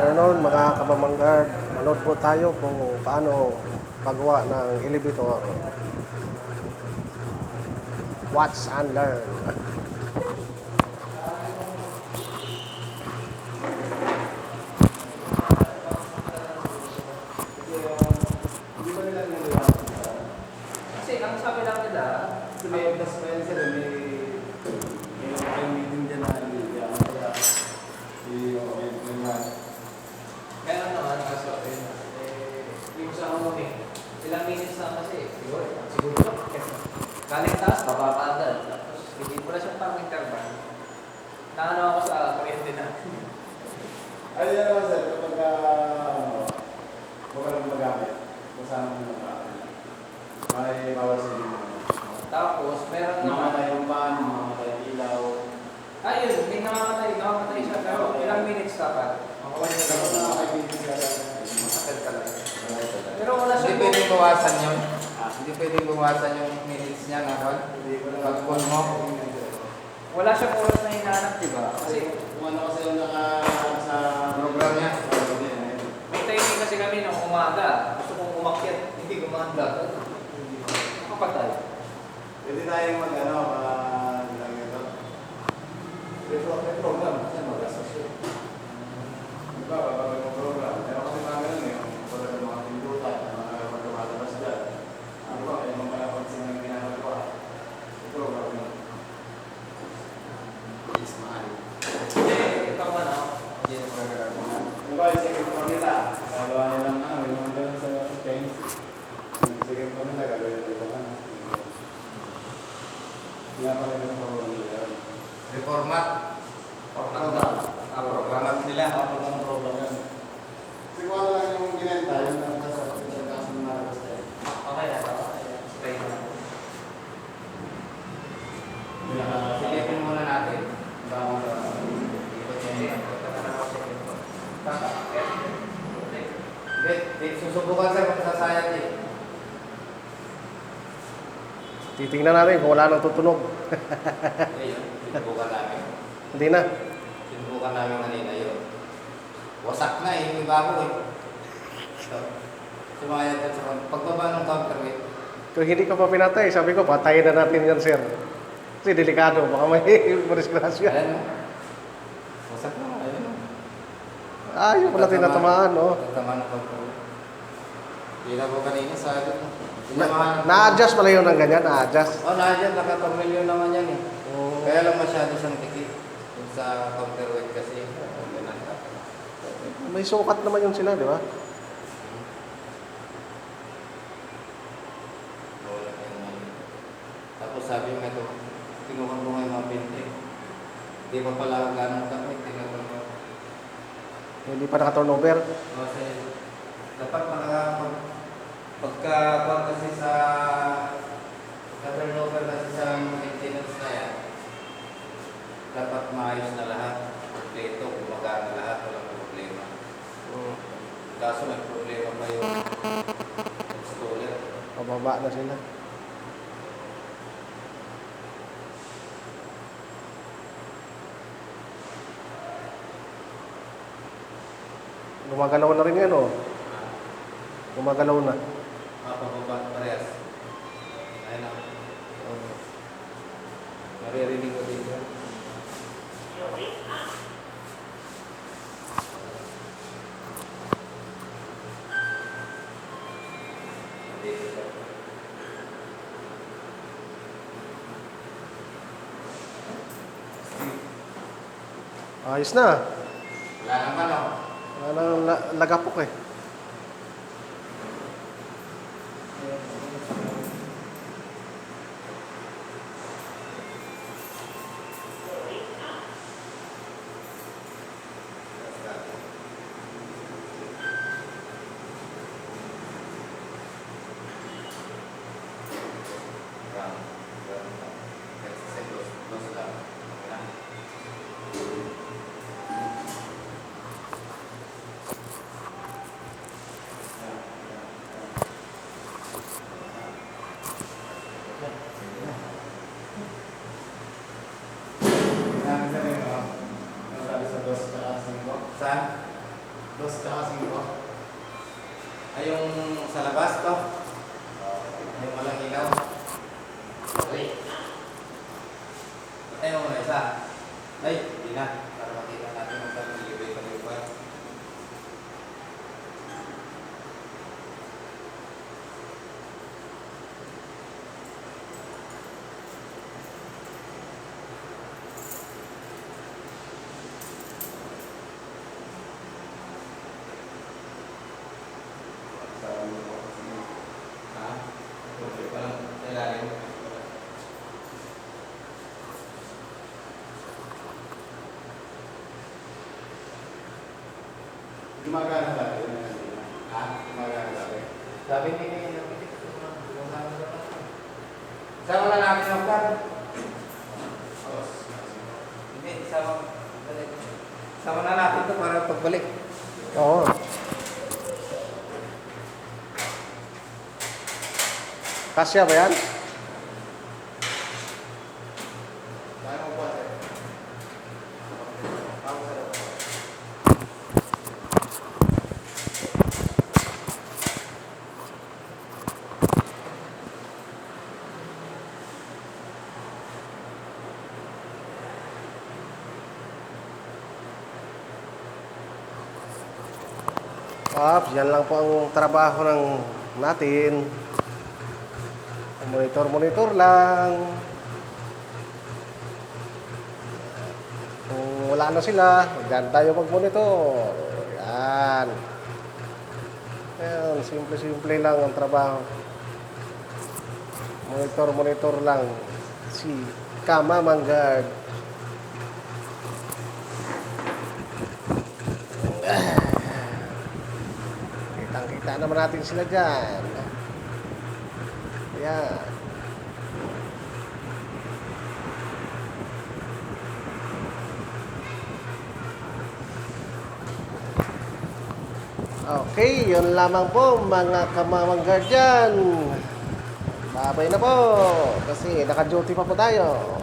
afternoon mga kabamanggar. Manood po tayo kung paano paggawa ng elevator. Watch and learn. Kasi ang sabi lang nila, may plus friends sila, may meeting dyan na meron naman kaso, yung sa ano ilang minutes na kasi, siguro galing taas, papapagal. Tapos, hindi ko na siyang pang interval. Naano ako sa kuryente na. Ay, yan naman sir, kapag huwag ka lang magamit, kasama mo magamit. May bawal sa inyo. Tapos, meron naman. Mamatay yung pan, mamatay ilaw. Ayun, may nakamatay siya. Pero ilang minutes dapat? Dapat na nakakaibigan ka lang. Masakit ka lang. Pero wala Hindi siya. pwedeng bawasan yun. Hindi pwedeng bawasan yung minutes niya na hon. Pag-call mo. Wala siyang oras na hinahanap, di ba? Kasi Kung ano kasi yung sa Program niya. may timing kasi kami ng umaga. Gusto kong umakyat, hindi gumanda. Kapatay. Pwede tayong mag-ano, lang ito. May program, kasi mag-asas yun. Diba, babagay mo program. Pero kasi mga ganun eh, wala ng mga pindutan, mga lumalabas dyan. Ano ba, may mga pansin na ginagawa. Yung program yun. Yes, mahal. Ikaw ba na? Yes, sir. Diba, yung second floor nila, gagawa nilang may mga ganun sa Chinese. Yung second floor nila, gagawin nila ito. Kaya pa rin yung program nila. Reformat. Programat nila. Ang program yan. Siguro lang yung ginenta, yung nasa kaso ng narabas tayo. Okay na ito. Stay na. Silipin muna natin. Susubukan sir kung sasayat eh. Titingnan natin kung wala nang tutunog. Ayun, sinubukan namin. Hindi na. Sinubukan namin kanina yun. Wasak na eh, yung bago eh. Sumayat at sa pagbaba ng counterweight. Kung hindi ko pa pinatay, sabi ko, patayin na natin yan, sir. Kasi delikado, baka may disgrasya. Ayan o. Wasak na, ayun o. Yung pala tinatamaan, no? Tatamaan ng counterweight. Hindi na po kanina sa akin. Na-adjust pala yun ng ganyan, na-adjust. Na-adjust. Nakatornilyo naman yan eh. Oo. Kaya lang masyado siyang tikit. Yung sa counterweight kasi. May sukat naman yun sila, di ba? Wala kayong ano. Tapos sabi mo ito, tinukan ko ngayon mga pinte. Hindi pa pala ganong kami, tinukan ko. Hindi pa naka-turnover. Kasi dapat pagka kasi sa turnover kasi sa maintenance na yan, dapat maayos na lahat. Kompleto, gumagana lahat, walang problema. Kaso may problema pa yung installer. Pababa na sila. Gumagalaw na rin yan, oh. Gumagalaw na. Pababa parehas. Ayun na. Naririnig ko dito. Ayos na. Wala naman o. Wala nang lagapok eh. Saan? Dos tsaka 5. Ay, yung sa labas to. Yung walang ilaw. Okay. Patay mo muna isa. Ay, hindi na. Para makita natin kung saan ilibay-palibay. Ha? Okay, parang ilalim. Gumagana dati. Ha? Gumagana dati. Sabi ni sama na namin ang kan. Dos. Hindi, sama na natin to para pagbalik. Oo. Kasya ba yan? Kaya mo po ate. Ako sa loob. Yan lang po ang trabaho ng natin. Monitor-monitor lang. Kung wala na sila, dyan tayo mag-monitor. Yan. Yan, simple-simple lang ang trabaho. Monitor-monitor lang. Si Kama Manggard. Kitang-kita naman natin sila dyan. Ayan. Okay, yun lamang po mga kamamanggar dyan. Babay na po kasi naka-duty pa po tayo.